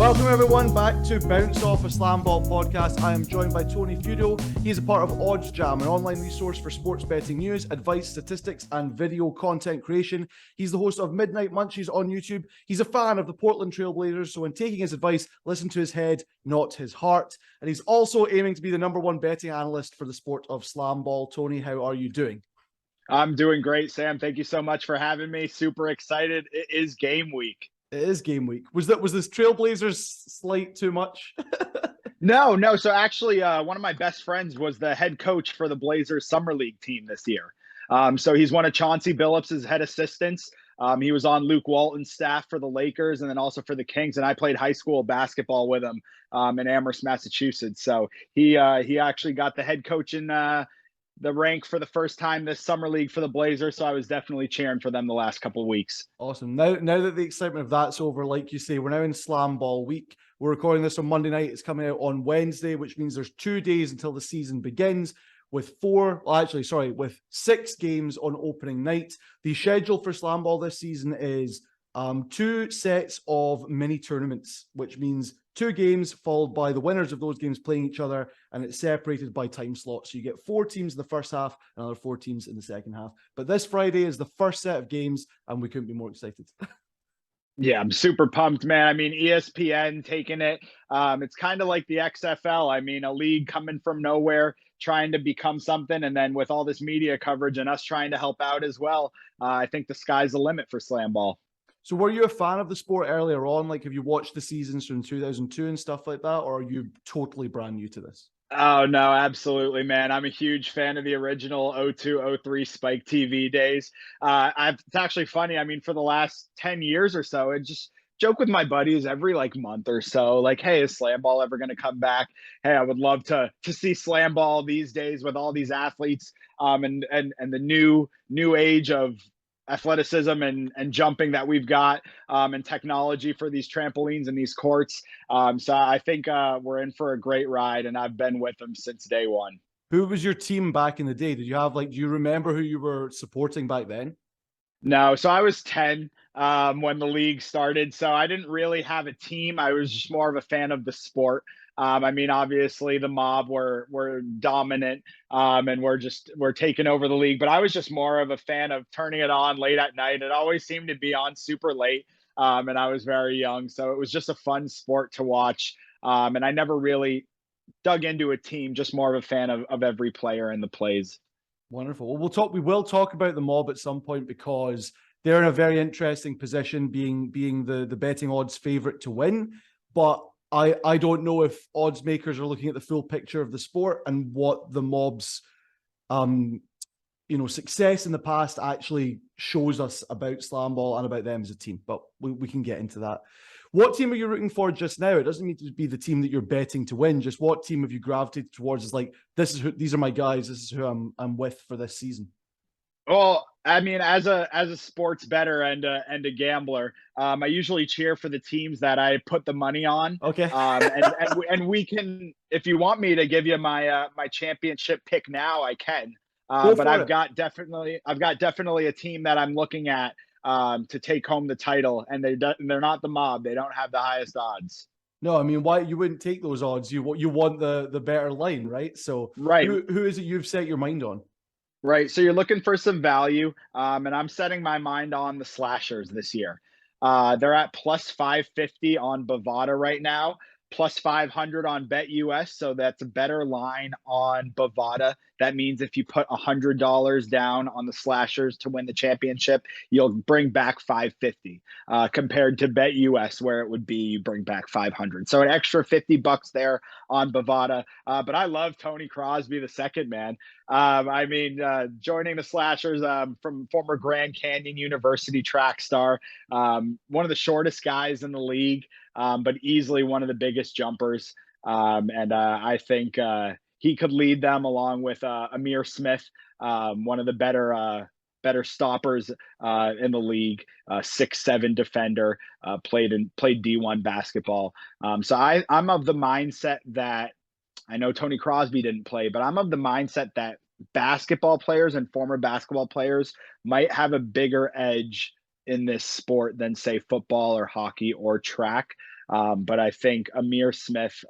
Welcome everyone back to Bounce Off a SlamBall podcast. I am joined by Tony Feudo. He is a part of OddsJam, an online resource for sports betting news, advice, statistics, and video content creation. He's the host of Midnight Munchies on YouTube. He's a fan of the Portland Trail Blazers, so when taking his advice, listen to his head, not his heart. And he's also aiming to be the #1 betting analyst for the sport of SlamBall. Tony, how are you doing? I'm doing great, Sam. Thank you so much for having me. Super excited. It is game week. It is game week. Was this Trailblazers slight too much? No. So actually, one of my best friends was the head coach for the Blazers Summer League team this year. So he's one of Chauncey Billups' head assistants. He was on Luke Walton's staff for the Lakers and then also for the Kings. And I played high school basketball with him in Amherst, Massachusetts. So he actually got the head coach in the rank for the first time this summer league for the Blazers, so I was definitely cheering for them the last couple of weeks. Awesome. Now that the excitement of that's over, like you say, we're now in Slam Ball week. We're recording this on Monday night. It's coming out on Wednesday, which means there's 2 days until the season begins with 6 games on opening night. The schedule for Slam Ball this season is 2 sets of mini tournaments, which means 2 games followed by the winners of those games playing each other, and it's separated by time slots. So you get 4 teams in the first half, and another 4 teams in the second half. But this Friday is the first set of games, and we couldn't be more excited. Yeah, I'm super pumped, man. I mean, ESPN taking it. It's kind of like the XFL. I mean, a league coming from nowhere, trying to become something, and then with all this media coverage and us trying to help out as well, I think the sky's the limit for Slam Ball. So were you a fan of the sport earlier on? Like, have you watched the seasons from 2002 and stuff like that? Or are you totally brand new to this? Oh, no, absolutely, man. I'm a huge fan of the original 02-03 Spike TV days. It's actually funny. I mean, for the last 10 years or so, I just joke with my buddies every month or so, like, hey, is Slam Ball ever going to come back? Hey, I would love to see Slam Ball these days with all these athletes and the new age of athleticism and jumping that we've got and technology for these trampolines and these courts. So I think we're in for a great ride, and I've been with them since day one. Who was your team back in the day? Did you have do you remember who you were supporting back then? No, so I was 10 when the league started, so I didn't really have a team. I was just more of a fan of the sport. I mean, obviously the mob were dominant and we're taking over the league, but I was just more of a fan of turning it on late at night. It always seemed to be on super late, and I was very young, so it was just a fun sport to watch. And I never really dug into a team, just more of a fan of every player and the plays. Wonderful. Well, we will talk about the mob at some point because they're in a very interesting position, being the betting odds favorite to win. But I don't know if odds makers are looking at the full picture of the sport and what the mob's success in the past actually shows us about Slam Ball and about them as a team. But we can get into that. What team are you rooting for just now? It doesn't need to be the team that you're betting to win. Just what team have you gravitated towards? Is like, these are my guys. This is who I'm with for this season. Well, I mean, as a sports bettor and a gambler, I usually cheer for the teams that I put the money on. Okay. And we can, if you want me to give you my my championship pick now, I can. But I've got definitely a team that I'm looking at to take home the title, and they're not the mob. They don't have the highest odds. No, I mean, why you wouldn't take those odds? You want the better line, right? So right. Who is it you've set your mind on? Right. So you're looking for some value. And I'm setting my mind on the slashers this year. They're at plus 550 on Bovada right now, plus 500 on BetUS. So that's a better line on Bovada. That means if you put $100 down on the slashers to win the championship, you'll bring back 550 compared to BetUS, where it would be you bring back 500. So an extra $50 there on Bovada. But I love Tony Crosby the second, man. I mean, joining the slashers from former Grand Canyon University track star, one of the shortest guys in the league, but easily one of the biggest jumpers. And I think he could lead them along with Amir Smith, one of the better stoppers in the league, 6'7" defender, played D1 basketball. So I'm of the mindset that, I know Tony Crosby didn't play, but I'm of the mindset that basketball players and former basketball players might have a bigger edge in this sport than, say, football or hockey or track. But I think Amir Smith,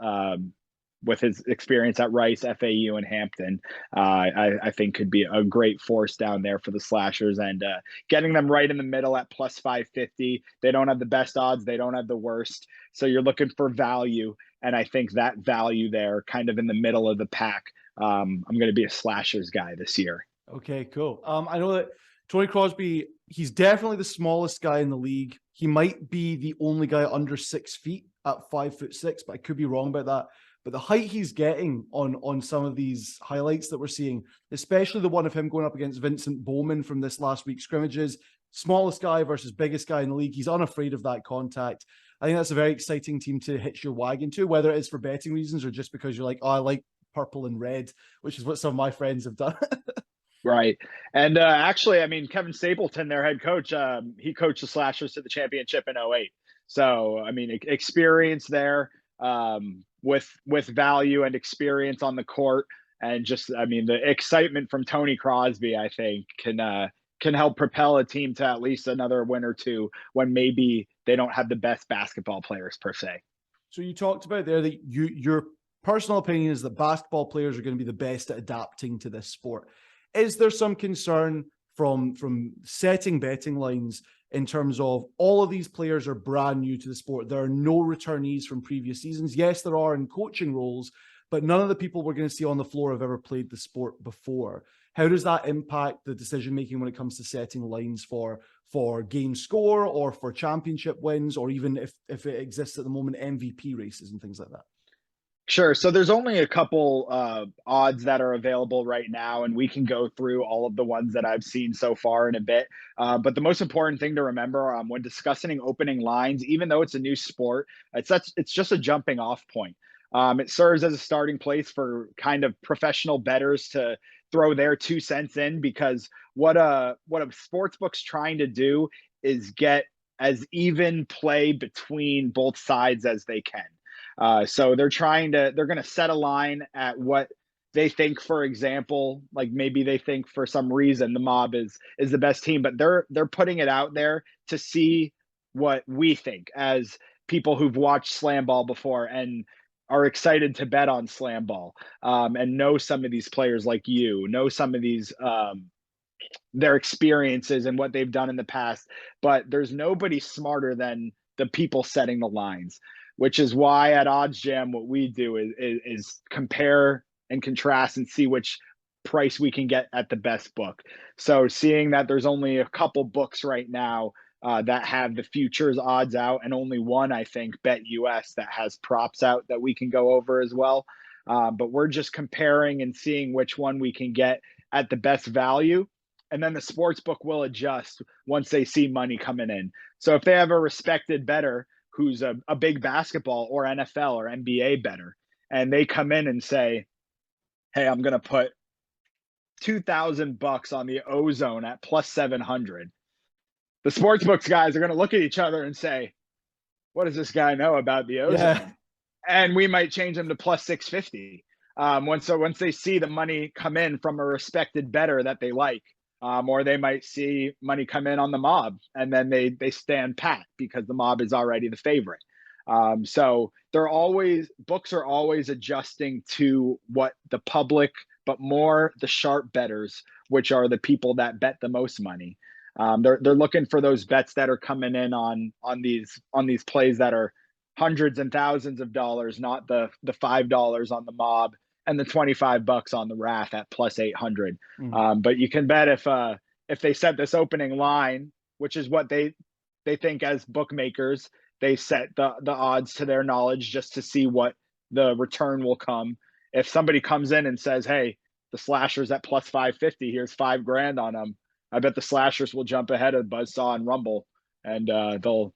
with his experience at Rice, FAU, and Hampton, I think could be a great force down there for the slashers, and getting them right in the middle at plus 550. They don't have the best odds. They don't have the worst. So you're looking for value. And I think that value there, kind of in the middle of the pack, I'm going to be a slashers guy this year. Okay, cool. I know that Tony Crosby, he's definitely the smallest guy in the league. He might be the only guy under 6 feet at 5'6", but I could be wrong about that. But the height he's getting on some of these highlights that we're seeing, especially the one of him going up against Vincent Bowman from this last week's scrimmages, smallest guy versus biggest guy in the league, he's unafraid of that contact. I think that's a very exciting team to hitch your wagon to, whether it is for betting reasons or just because you're like, oh, I like purple and red, which is what some of my friends have done. Right. And actually, I mean, Kevin Stapleton, their head coach, he coached the Slashers to the championship in 08. So, I mean, experience there, with value and experience on the court. And just, I mean, the excitement from Tony Crosby, I think, can help propel a team to at least another win or two when maybe they don't have the best basketball players per se. So you talked about there that your personal opinion is that basketball players are going to be the best at adapting to this sport. Is there some concern from setting betting lines in terms of all of these players are brand new to the sport? There are no returnees from previous seasons. Yes, there are in coaching roles, but none of the people we're going to see on the floor have ever played the sport before. How does that impact the decision-making when it comes to setting lines for game score or for championship wins, or even if it exists at the moment, MVP races and things like that? Sure. So there's only a couple odds that are available right now, and we can go through all of the ones that I've seen so far in a bit. But the most important thing to remember when discussing opening lines, even though it's a new sport, it's just a jumping off point. It serves as a starting place for kind of professional bettors to throw their 2 cents in, because what a sportsbook's trying to do is get as even play between both sides as they can. So they're going to set a line at what they think. For example, like maybe they think for some reason the Mob is the best team, but they're putting it out there to see what we think as people who've watched SlamBall before and are excited to bet on SlamBall, and know some of these players, like know some of these their experiences and what they've done in the past. But there's nobody smarter than the people setting the lines, which is why at OddsJam, what we do is compare and contrast and see which price we can get at the best book. So seeing that there's only a couple books right now that have the futures odds out, and only one, I think, BetUS, that has props out that we can go over as well. But we're just comparing and seeing which one we can get at the best value. And then the sports book will adjust once they see money coming in. So if they have a respected bettor who's a big basketball or NFL or NBA bettor, and they come in and say, hey, I'm going to put $2,000 on the Ozone at plus 700. The sportsbooks guys are going to look at each other and say, what does this guy know about the Ozone? Yeah. And we might change them to plus 650. Once they see the money come in from a respected bettor that they like, or they might see money come in on the Mob, and then they stand pat because the Mob is already the favorite. So books are always adjusting to what the public, but more the sharp bettors, which are the people that bet the most money. They're looking for those bets that are coming in on these plays that are hundreds and thousands of dollars, not the $5 on the Mob and the $25 on the RAF at plus 800. But you can bet if they set this opening line, which is what they think as bookmakers, they set the odds to their knowledge just to see what the return will come. If somebody comes in and says, hey, the Slashers at plus 550, here's $5,000 on them, I bet the Slashers will jump ahead of Buzzsaw and Rumble, and they'll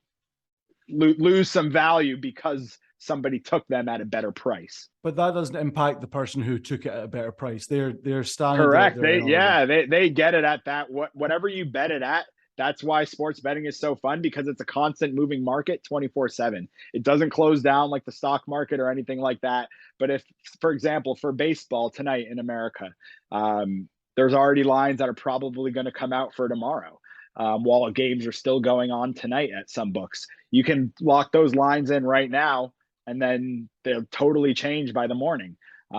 lose some value because somebody took them at a better price. But that doesn't impact the person who took it at a better price. They're standing correct. They get it at that. Whatever you bet it at, that's why sports betting is so fun, because it's a constant moving market 24/7. It doesn't close down like the stock market or anything like that. But if, for example, for baseball tonight in America, there's already lines that are probably going to come out for tomorrow. while games are still going on tonight at some books. You can lock those lines in right now, and then they'll totally change by the morning.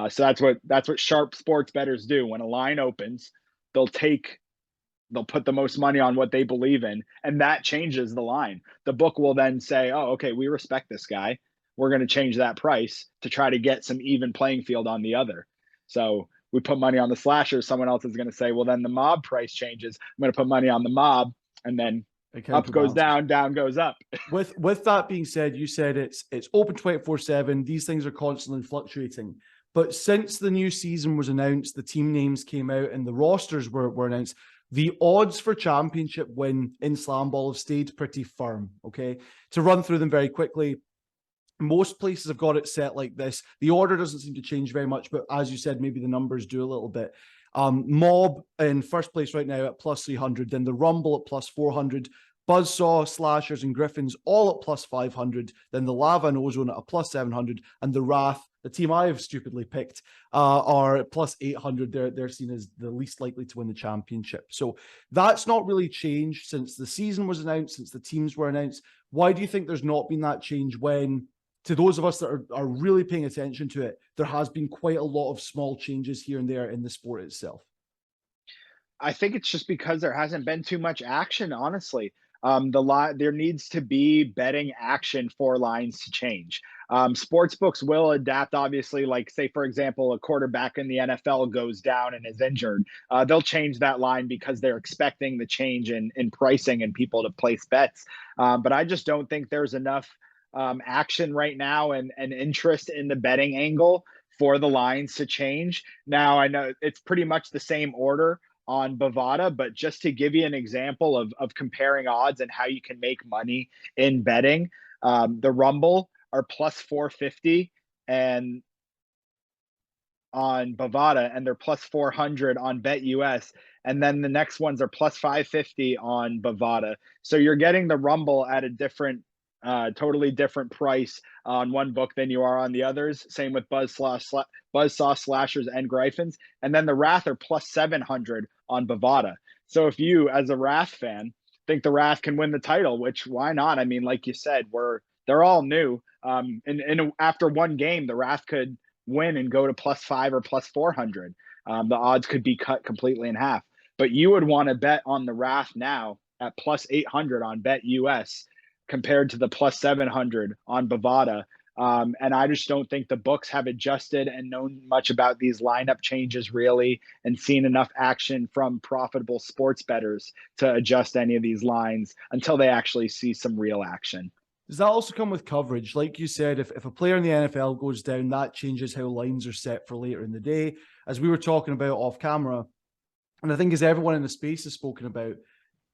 So that's what sharp sports bettors do. When a line opens, they'll put the most money on what they believe in, and that changes the line. The book will then say, oh, okay, we respect this guy. We're going to change that price to try to get some even playing field on the other. So we put money on the slashers. Someone else is going to say, well, then the mob price changes. I'm going to put money on the mob, and then up goes down, down goes up. With that being said, you said it's open 24/7. These things are constantly fluctuating. But since the new season was announced, the team names came out and the rosters were announced, the odds for championship win in SlamBall have stayed pretty firm, okay? To run through them very quickly, most places have got it set like this. The order doesn't seem to change very much, but as you said, maybe the numbers do a little bit. Mob in first place right now at plus 300, then the Rumble at plus 400, Buzzsaw, Slashers, and Griffins all at plus 500, then the Lava and Ozone at a plus 700, and the Wrath, the team I have stupidly picked, are at plus 800. They're seen as the least likely to win the championship. So that's not really changed since the season was announced, since the teams were announced. Why do you think there's not been that change when, to those of us that are really paying attention to it, there has been quite a lot of small changes here and there in the sport itself? I think it's just because there hasn't been too much action, honestly. There needs to be betting action for lines to change. Sports books will adapt, obviously. Like, say, for example, a quarterback in the NFL goes down and is injured. They'll change that line because they're expecting the change in pricing and people to place bets. But I just don't think there's enough action right now and interest in the betting angle for the lines to change. Now, I know it's pretty much the same order on Bovada, but just to give you an example of comparing odds and how you can make money in betting, the Rumble are plus 450 and on Bovada, and they're plus 400 on BetUS, and then the next ones are plus 550 on Bovada. So you're getting the Rumble at a totally different price on one book than you are on the others. Same with Buzzsaw, Slashers, and Griffins. And then the Wrath are plus 700 on Bovada. So if you, as a Wrath fan, think the Wrath can win the title, which why not? I mean, like you said, they're all new. And after one game, the Wrath could win and go to plus 5 or plus 400. The odds could be cut completely in half. But you would want to bet on the Wrath now at plus 800 on BetUS compared to the plus 700 on Bovada. And I just don't think the books have adjusted and known much about these lineup changes really, and seen enough action from profitable sports bettors to adjust any of these lines until they actually see some real action. Does that also come with coverage? Like you said, if a player in the NFL goes down, that changes how lines are set for later in the day. As we were talking about off camera, and I think as everyone in the space has spoken about,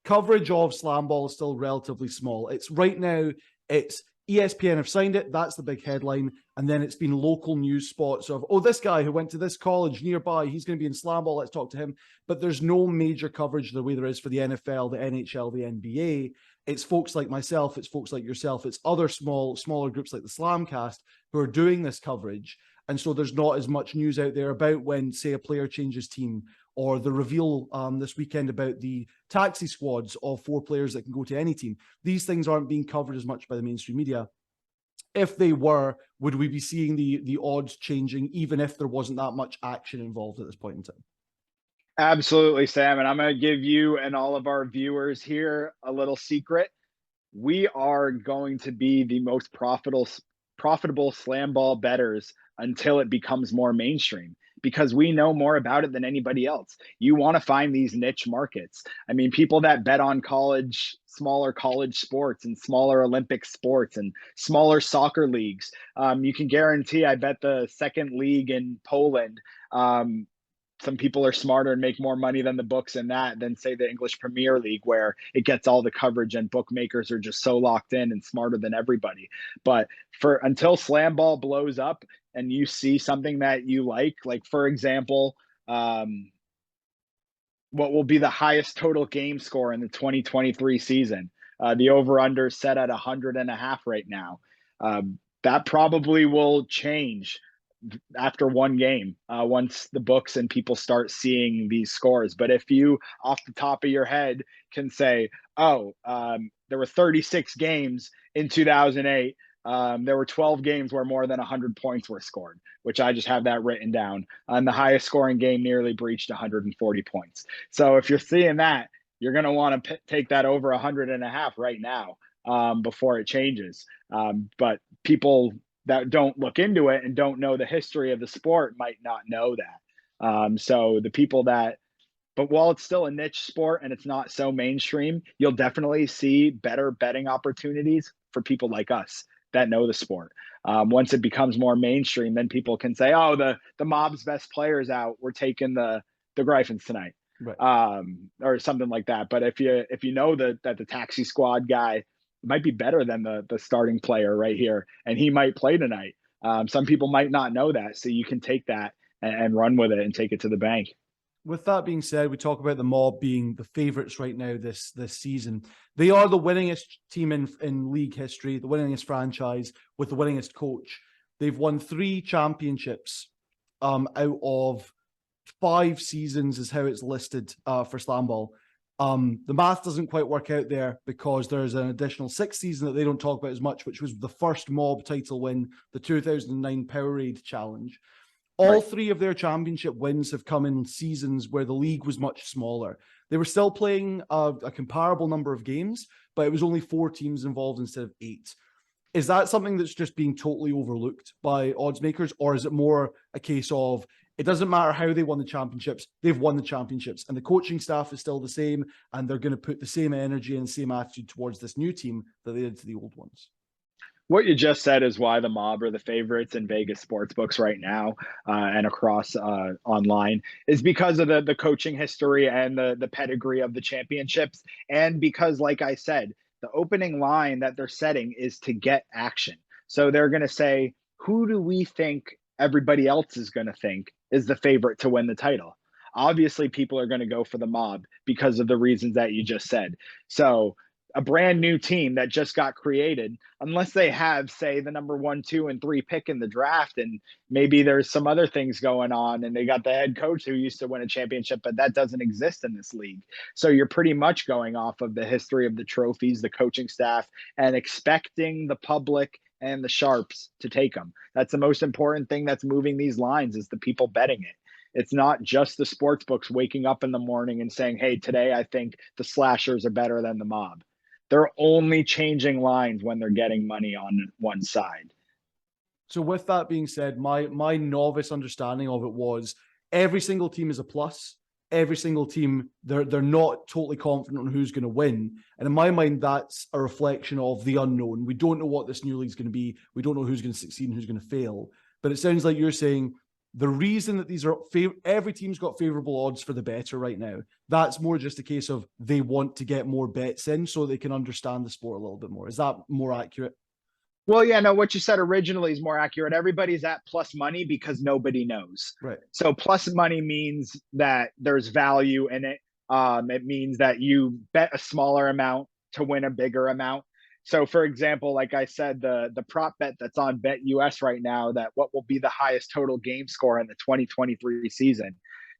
coverage of SlamBall is still relatively small. It's right now, it's ESPN have signed it. That's the big headline. And then it's been local news spots of, oh, this guy who went to this college nearby, he's going to be in SlamBall. Let's talk to him. But there's no major coverage the way there is for the NFL, the NHL, the NBA. It's folks like myself. It's folks like yourself. It's other smaller groups like the Slamcast who are doing this coverage. And so there's not as much news out there about when, say, a player changes team, or the reveal this weekend about the taxi squads of 4 players that can go to any team. These things aren't being covered as much by the mainstream media. If they were, would we be seeing the odds changing, even if there wasn't that much action involved at this point in time? Absolutely, Sam. And I'm going to give you and all of our viewers here a little secret. We are going to be the most profitable SlamBall bettors until it becomes more mainstream, because we know more about it than anybody else. You want to find these niche markets. I mean, people that bet on smaller college sports and smaller Olympic sports and smaller soccer leagues. You can guarantee, I bet the second league in Poland, some people are smarter and make more money than the books in that than, say, the English Premier League, where it gets all the coverage and bookmakers are just so locked in and smarter than everybody. But until SlamBall blows up and you see something that you like, for example, what will be the highest total game score in the 2023 season? The over-under is set at 100.5 right now. That probably will change after one game, once the books and people start seeing these scores. But if you off the top of your head can say, oh, there were 36 games in 2008, there were 12 games where more than 100 points were scored, which I just have that written down. And the highest scoring game nearly breached 140 points. So if you're seeing that, you're going to want to take that over 100.5 right now, before it changes. But people that don't look into it and don't know the history of the sport might not know that. So the people that, but while it's still a niche sport and it's not so mainstream, you'll definitely see better betting opportunities for people like us that know the sport. Once it becomes more mainstream, then people can say, oh, the mob's best player's out, we're taking the Gryphons tonight. Right. Or something like that. But if you know that the taxi squad guy might be better than the starting player right here, and he might play tonight. Some people might not know that, so you can take that and run with it and take it to the bank. With that being said, we talk about the Mob being the favorites right now this season. They are the winningest team in league history, the winningest franchise with the winningest coach. They've won 3 championships out of 5 seasons is how it's listed for SlamBall. The math doesn't quite work out there because there's an additional 6th season that they don't talk about as much, which was the first Mob title win, the 2009 Powerade Challenge. All 3 of their championship wins have come in seasons where the league was much smaller. They were still playing a comparable number of games, but it was only 4 teams involved instead of 8. Is that something that's just being totally overlooked by odds makers, or is it more a case of it doesn't matter how they won the championships, they've won the championships, and the coaching staff is still the same, and they're going to put the same energy and the same attitude towards this new team that they did to the old ones? What you just said is why the Mob are the favorites in Vegas sports books right now, and across online, is because of the coaching history and the pedigree of the championships, and because, like I said, the opening line that they're setting is to get action. So they're going to say, who do we think everybody else is going to think is the favorite to win the title? Obviously, people are going to go for the Mob because of the reasons that you just said. So a brand new team that just got created, unless they have, say, the number 1, 2, and 3 pick in the draft, and maybe there's some other things going on, and they got the head coach who used to win a championship, but that doesn't exist in this league. So you're pretty much going off of the history of the trophies, the coaching staff, and expecting the public and the sharps to take them. That's the most important thing that's moving these lines, is the people betting it. It's not just the sports books waking up in the morning and saying, hey, today I think the slashers are better than the Mob. They're only changing lines when they're getting money on one side. So with that being said, my novice understanding of it was every single team is a plus. Every single team, they're not totally confident on who's going to win. And in my mind, that's a reflection of the unknown. We don't know what this new league is going to be. We don't know who's going to succeed and who's going to fail. But it sounds like you're saying the reason that these are every team's got favorable odds for the better right now. That's more just a case of they want to get more bets in so they can understand the sport a little bit more. Is that more accurate? Well, yeah, no, what you said originally is more accurate. Everybody's at plus money because nobody knows. Right. So plus money means that there's value in it. It means that you bet a smaller amount to win a bigger amount. So, for example, like I said, the prop bet that's on Bet US right now, that what will be the highest total game score in the 2023 season,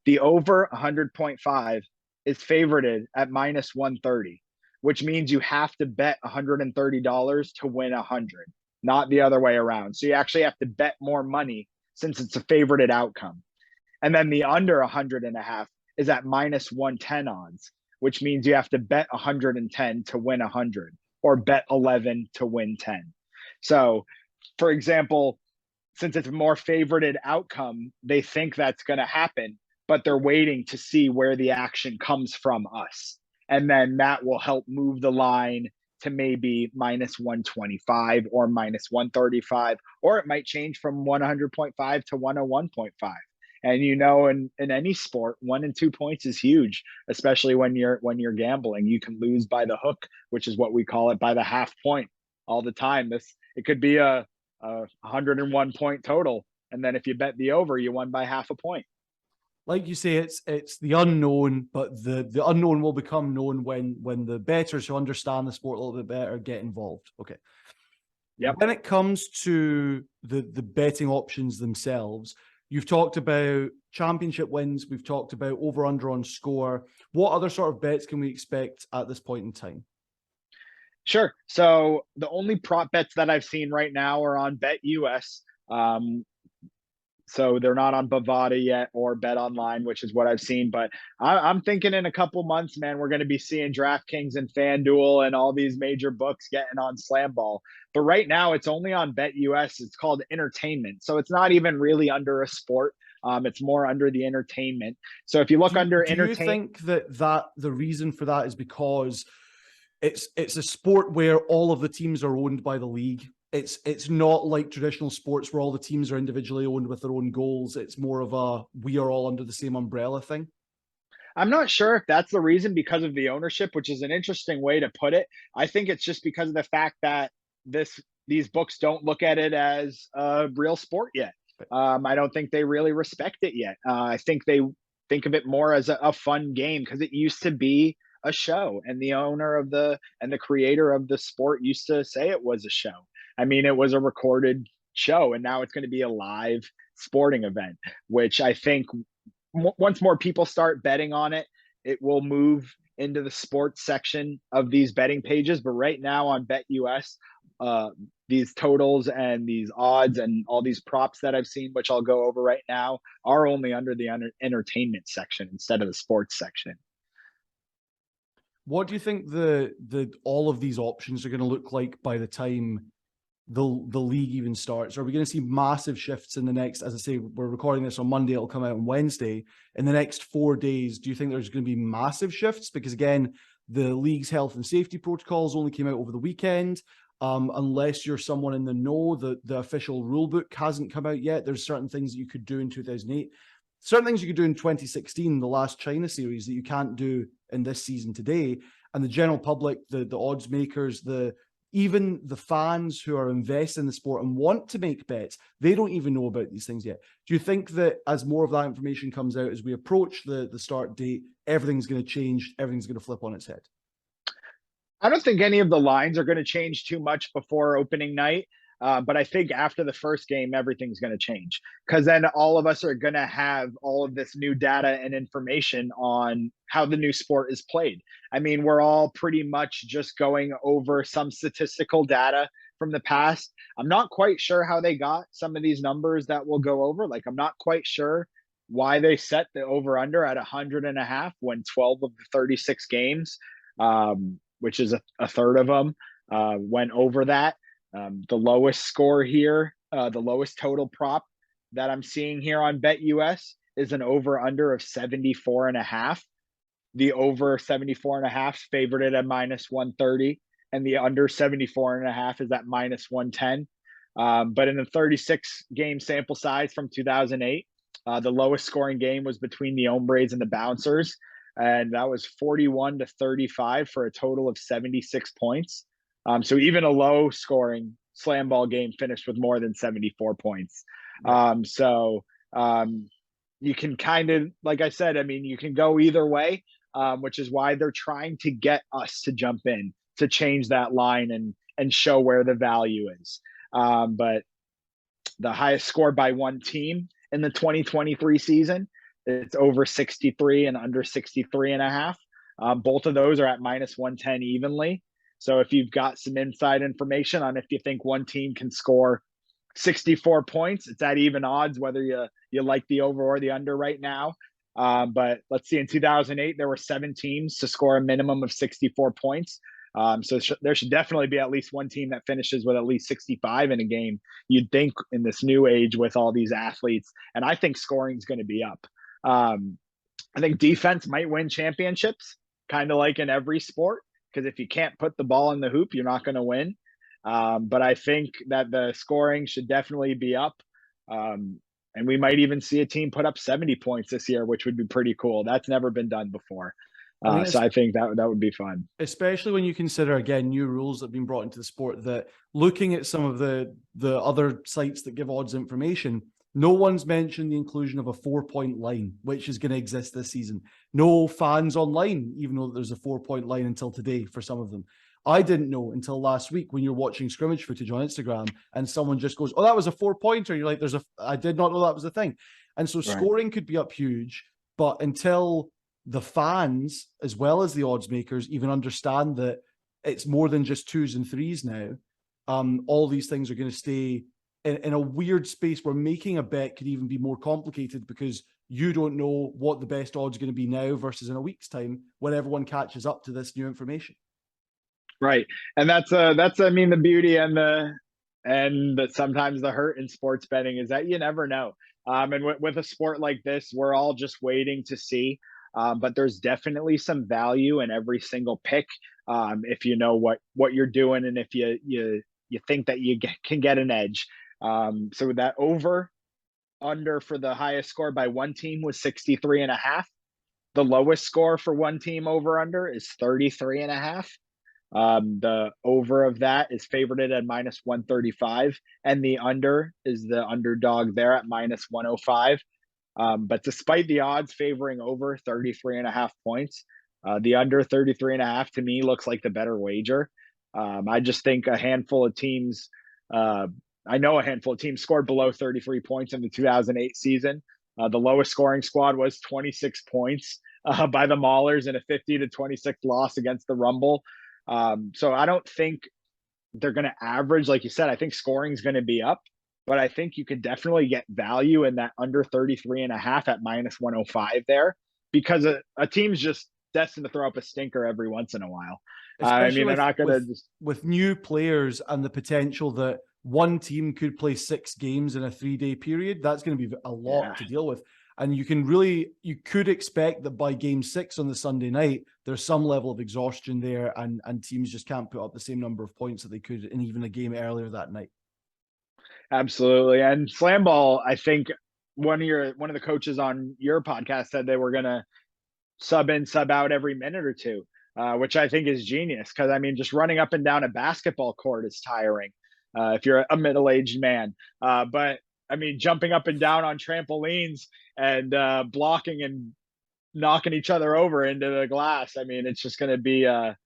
the over 100.5 is favorited at minus 130, which means you have to bet $130 to win 100, not the other way around. So you actually have to bet more money since it's a favorited outcome. And then the under 100.5 is at minus 110 odds, which means you have to bet 110 to win 100, or bet 11 to win 10. So, for example, since it's a more favorited outcome, they think that's going to happen, but they're waiting to see where the action comes from us. And then that will help move the line to maybe minus 125 or minus 135, or it might change from 100.5 to 101.5. And in any sport, 1 and 2 points is huge, especially when you're gambling. You can lose by the hook, which is what we call it, by the half point all the time. It could be a 101 point total, and then if you bet the over, you won by half a point. Like you say, it's the unknown, but the unknown will become known when the bettors who understand the sport a little bit better get involved. Okay. Yep. When it comes to the betting options themselves, you've talked about championship wins. We've talked about over/under on score. What other sort of bets can we expect at this point in time? Sure. So the only prop bets that I've seen right now are on BetUS. So they're not on Bovada yet or Bet Online, which is what I've seen. But I'm thinking in a couple months, man, we're going to be seeing DraftKings and FanDuel and all these major books getting on SlamBall. But right now, it's only on BetUS. It's called entertainment, so it's not even really under a sport. It's more under the entertainment. So if you look under entertainment, do you think that the reason for that is because it's a sport where all of the teams are owned by the league? It's not like traditional sports where all the teams are individually owned with their own goals. It's more of a we are all under the same umbrella thing. I'm not sure if that's the reason because of the ownership, which is an interesting way to put it. I think it's just because of the fact that these books don't look at it as a real sport yet. I don't think they really respect it yet. I think they think of it more as a fun game because it used to be a show, and the owner of the creator of the sport used to say it was a show. I mean, it was a recorded show, and now it's going to be a live sporting event, which I think once more people start betting on it, it will move into the sports section of these betting pages. But right now on BetUS, these totals and these odds and all these props that I've seen, which I'll go over right now, are only under the entertainment section instead of the sports section. What do you think the all of these options are going to look like by the time the league even starts? Are we going to see massive shifts in the next, as I say, we're recording this on Monday, it'll come out on Wednesday. In the next 4 days, do you think there's going to be massive shifts? Because again, the league's health and safety protocols only came out over the weekend. Unless you're someone in the know, the official rule book hasn't come out yet. There's certain things that you could do in 2008. Certain things you could do in 2016, the last China series, that you can't do in this season today. And the general public, the odds makers, even the fans who are invested in the sport and want to make bets, they don't even know about these things yet. Do you think that as more of that information comes out, as we approach the start date, everything's going to change, everything's going to flip on its head? I don't think any of the lines are going to change too much before opening night. But I think after the first game, everything's going to change, because then all of us are going to have all of this new data and information on how the new sport is played. I mean, we're all pretty much just going over some statistical data from the past. I'm not quite sure how they got some of these numbers that we'll go over. Like, I'm not quite sure why they set the over-under at 100.5 when 12 of the 36 games, which is a third of them, went over that. The lowest score here, the lowest total prop that I'm seeing here on BetUS is an over/under of 74.5. The over 74.5 favored it at -130, and the under 74.5 is at -110. But in the 36 game sample size from 2008, the lowest scoring game was between the Hombres and the Bouncers, and that was 41-35 for a total of 76 points. So even a low scoring SlamBall game finished with more than 74 points. You can kind of, like I said, I mean, you can go either way, which is why they're trying to get us to jump in to change that line and show where the value is. But the highest score by one team in the 2023 season, it's over 63 and under 63.5. Both of those are at -110 evenly. So if you've got some inside information on if you think one team can score 64 points, it's at even odds, whether you like the over or the under right now. But let's see, in 2008, there were 7 teams to score a minimum of 64 points. So there should definitely be at least one team that finishes with at least 65 in a game, you'd think, in this new age with all these athletes. And I think scoring is going to be up. I think defense might win championships, kind of like in every sport, because if you can't put the ball in the hoop, you're not going to win. But I think that the scoring should definitely be up. And we might even see a team put up 70 points this year, which would be pretty cool. That's never been done before. So I think that would be fun. Especially when you consider, again, new rules that have been brought into the sport, that looking at some of the other sites that give odds information, No one's mentioned the inclusion of a 4-point line, which is going to exist this season. No fans online, even though there's a 4-point line until today for some of them. I didn't know until last week when you're watching scrimmage footage on Instagram and someone just goes, "Oh, that was a 4-pointer." You're like, I did not know that was a thing. And so scoring could be up huge, but until the fans, as well as the odds makers, even understand that it's more than just 2s and 3s now, all these things are going to stay in a weird space where making a bet could even be more complicated because you don't know what the best odds are going to be now versus in a week's time when everyone catches up to this new information. Right. And that's I mean, the beauty and sometimes the hurt in sports betting is that you never know. And with a sport like this, we're all just waiting to see. But there's definitely some value in every single pick. If you know what you're doing and if you think that you can get an edge. So with that under for the highest score by one team was 63.5. The lowest score for one team over under is 33.5. The over of that is favorited at -135, and the under is the underdog there at -105. But despite the odds favoring over 33.5 points, the under 33.5 to me looks like the better wager. I just think a handful of teams, I know a handful of teams scored below 33 points in the 2008 season. The lowest scoring squad was 26 points by the Maulers in a 50-26 loss against the Rumble. So I don't think they're going to average, like you said. I think scoring is going to be up, but I think you could definitely get value in that under 33.5 at -105 there, because a team's just destined to throw up a stinker every once in a while. I mean, they're not going to just with new players and the potential that one team could play 6 games in a 3-day period. That's going to be a lot to deal with. And you could expect that by game 6 on the Sunday night, there's some level of exhaustion there and teams just can't put up the same number of points that they could in even a game earlier that night. Absolutely. And SlamBall, I think one of the coaches on your podcast said they were going to sub in, sub out every minute or two, which I think is genius. Because I mean, just running up and down a basketball court is tiring if you're a middle-aged man. But I mean, jumping up and down on trampolines and blocking and knocking each other over into the glass. I mean, it's just going to be a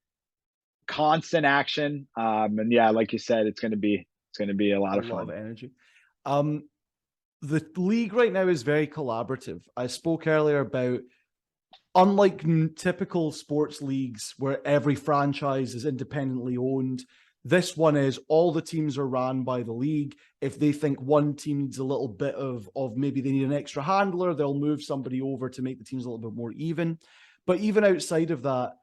constant action. And yeah, like you said, it's going to be a lot of fun. A lot of energy. The league right now is very collaborative. I spoke earlier about, unlike typical sports leagues where every franchise is independently owned, this one is all the teams are ran by the league. If they think one team needs a little bit of maybe they need an extra handler, they'll move somebody over to make the teams a little bit more even. But even outside of that,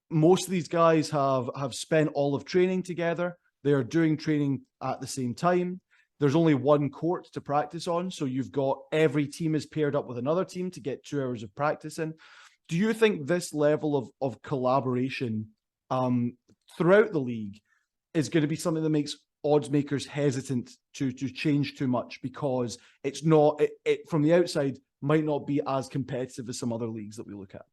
most of these guys have spent all of training together. They are doing training at the same time. There's only one court to practice on. So you've got every team is paired up with another team to get 2 hours of practice in. Do you think this level of collaboration throughout the league is going to be something that makes odds makers hesitant to change too much because it's not, it from the outside might not be as competitive as some other leagues that we look at?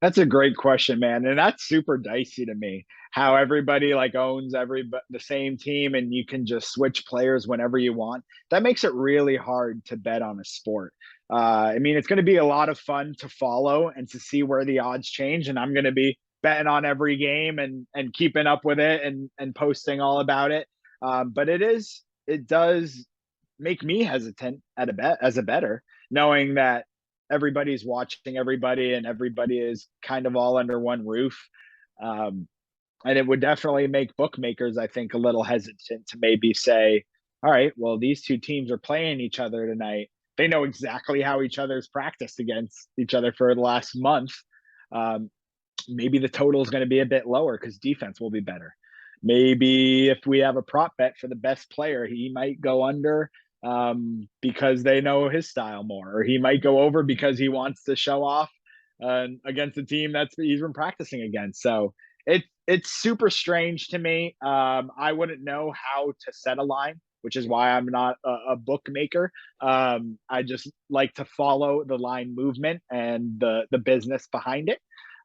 That's a great question, man. And that's super dicey to me, how everybody like owns the same team and you can just switch players whenever you want. That makes it really hard to bet on a sport. I mean, it's going to be a lot of fun to follow and to see where the odds change. And I'm going to be betting on every game and keeping up with it and posting all about it. But it does make me hesitant as a bettor, knowing that everybody's watching everybody and everybody is kind of all under one roof. And it would definitely make bookmakers, I think, a little hesitant to maybe say, all right, well, these two teams are playing each other tonight. They know exactly how each other's practiced against each other for the last month. Maybe the total is going to be a bit lower because defense will be better. Maybe if we have a prop bet for the best player, he might go under because they know his style more, or he might go over because he wants to show off against a team that's he's been practicing against. So it's super strange to me. I wouldn't know how to set a line, which is why I'm not a bookmaker. I just like to follow the line movement and the business behind it.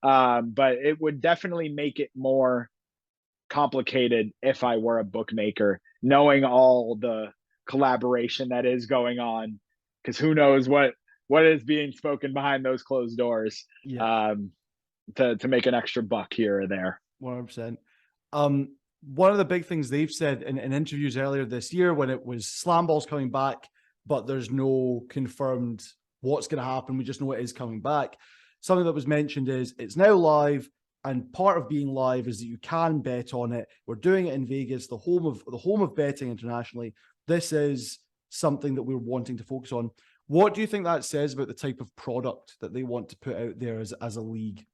But it would definitely make it more complicated if I were a bookmaker, knowing all the collaboration that is going on because who knows what is being spoken behind those closed doors. Yeah. To make an extra buck here or there. 100%. One of the big things they've said in interviews earlier this year, when it was SlamBall's coming back, but there's no confirmed what's going to happen, we just know it is coming back. Something that was mentioned is it's now live, and part of being live is that you can bet on it. We're doing it in Vegas, the home of betting internationally. This is something that we're wanting to focus on. What do you think that says about the type of product that they want to put out there as a league?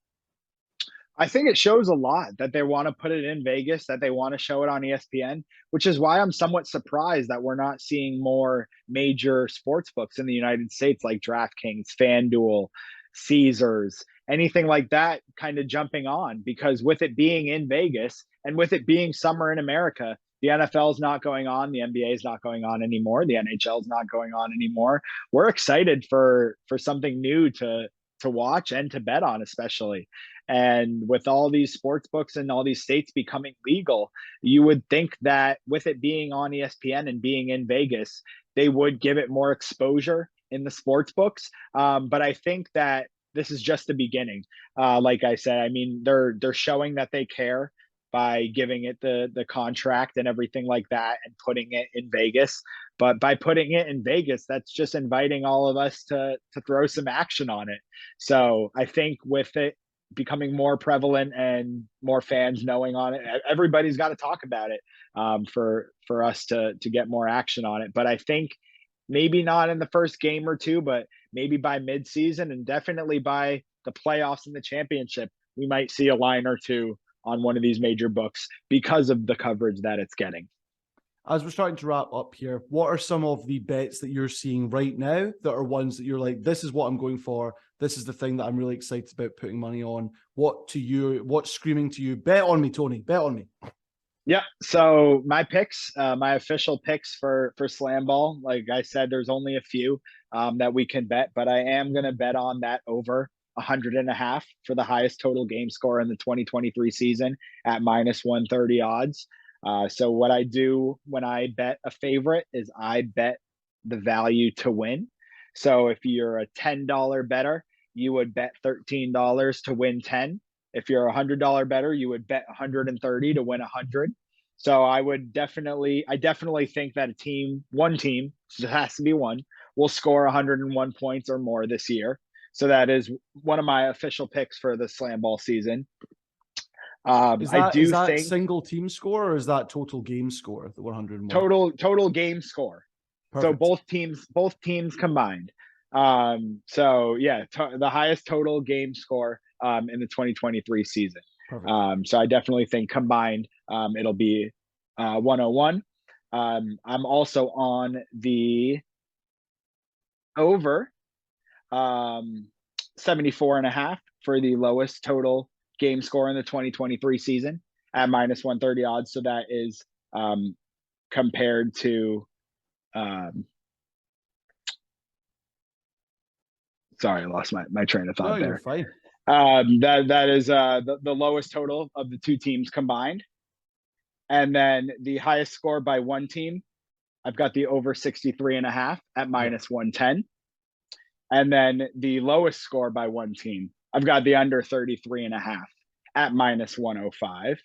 I think it shows a lot that they want to put it in Vegas, that they want to show it on ESPN, which is why I'm somewhat surprised that we're not seeing more major sports books in the United States like DraftKings, FanDuel, Caesars, anything like that kind of jumping on, because with it being in Vegas and with it being summer in America, the NFL is not going on, the NBA is not going on anymore, the NHL is not going on anymore. We're excited for something new to watch and to bet on, especially. And with all these sports books and all these states becoming legal, you would think that with it being on ESPN and being in Vegas, they would give it more exposure in the sports books. But I think that this is just the beginning. Like I said, I mean, they're showing that they care by giving it the contract and everything like that and putting it in Vegas. But by putting it in Vegas, that's just inviting all of us to throw some action on it. So I think with it becoming more prevalent and more fans knowing on it, everybody's got to talk about it for us to get more action on it. But I think maybe not in the first game or two, but maybe by midseason and definitely by the playoffs and the championship, we might see a line or two on one of these major books because of the coverage that it's getting. As we're starting to wrap up here, what are some of the bets that you're seeing right now that are ones that you're like, this is what I'm going for, this is the thing that I'm really excited about putting money on? What's screaming to you? Bet on me, Tony, bet on me. Yeah. So my picks, my official picks for SlamBall, like I said, there's only a few that we can bet, but I am going to bet on that over 100.5 for the highest total game score in the 2023 season at -130 odds. So what I do when I bet a favorite is I bet the value to win. So if you're a $10 bettor, you would bet $13 to win 10. If you're a $100 bettor, you would bet 130 to win 100. So I definitely think that one team, it has to be one, will score 101 points or more this year. So that is one of my official picks for the SlamBall season. Is that single team score or is that total game score? The 101 total game score. Perfect. So both teams combined. So yeah, the highest total game score in the 2023 season. So I definitely think combined it'll be 101. I'm also on the over 74.5 for the lowest total game score in the 2023 season at -130 odds. So that is compared to sorry, I lost my train of thought there. You're fine. That is the lowest total of the two teams combined. And then the highest score by one team, I've got the over 63.5 at -110. And then the lowest score by one team, I've got the under 33.5 at -105.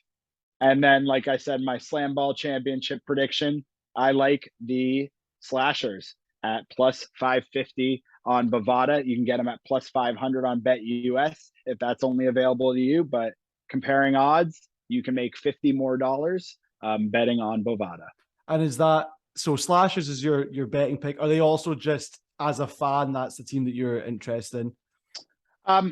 And then, like I said, my SlamBall Championship prediction, I like the slashers at +550 on Bovada. You can get them at +500 on BetUS if that's only available to you. But comparing odds, you can make $50 more betting on Bovada. And is that so? Slashers is your betting pick. Are they also just as a fan? That's the team that you're interested in.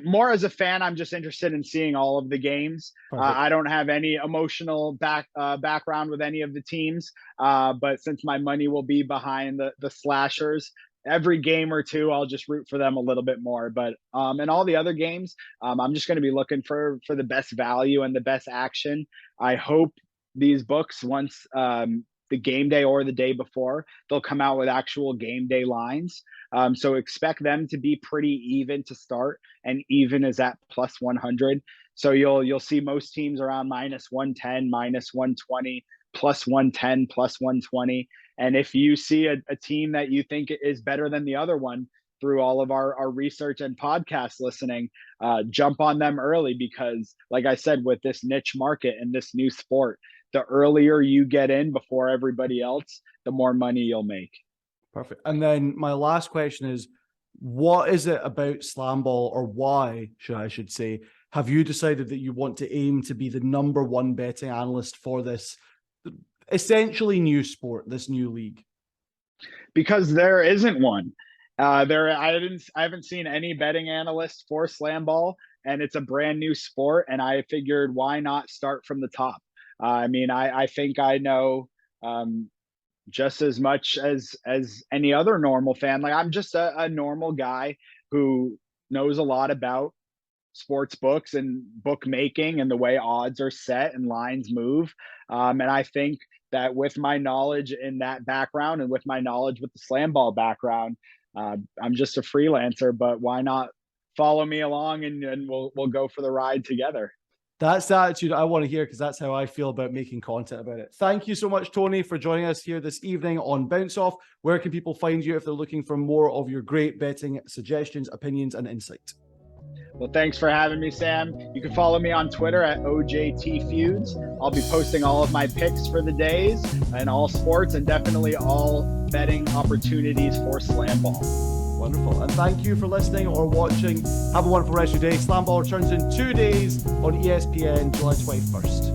More as a fan, I'm just interested in seeing all of the games. I don't have any emotional background with any of the teams, but since my money will be behind the slashers, every game or two, I'll just root for them a little bit more. But in all the other games, I'm just going to be looking for the best value and the best action. I hope these books, once the game day or the day before, they'll come out with actual game day lines. So expect them to be pretty even to start, and even is at +100. So you'll see most teams around -110, -120, +110, +120. And if you see a team that you think is better than the other one through all of our research and podcast listening, jump on them early, because like I said, with this niche market and this new sport, the earlier you get in before everybody else, the more money you'll make. Perfect. And then my last question is, what is it about SlamBall, or why, I should say, have you decided that you want to aim to be the #1 betting analyst for this essentially new sport, this new league? Because there isn't one. I haven't seen any betting analyst for SlamBall, and it's a brand new sport. And I figured, why not start from the top? I mean, I think I know just as much as any other normal fan. Like, I'm just a normal guy who knows a lot about sports books and bookmaking and the way odds are set and lines move. And I think that with my knowledge in that background and with my knowledge with the SlamBall background, I'm just a freelancer, but why not follow me along and we'll go for the ride together. That's the attitude I want to hear, because that's how I feel about making content about it. Thank you so much, Tony, for joining us here this evening on Bounce Off. Where can people find you if they're looking for more of your great betting suggestions, opinions, and insight? Well, thanks for having me, Sam. You can follow me on Twitter at OJTFeuds. I'll be posting all of my picks for the days and all sports, and definitely all betting opportunities for SlamBall. Wonderful. And thank you for listening or watching. Have a wonderful rest of your day. SlamBall returns in 2 days on ESPN, July 21st.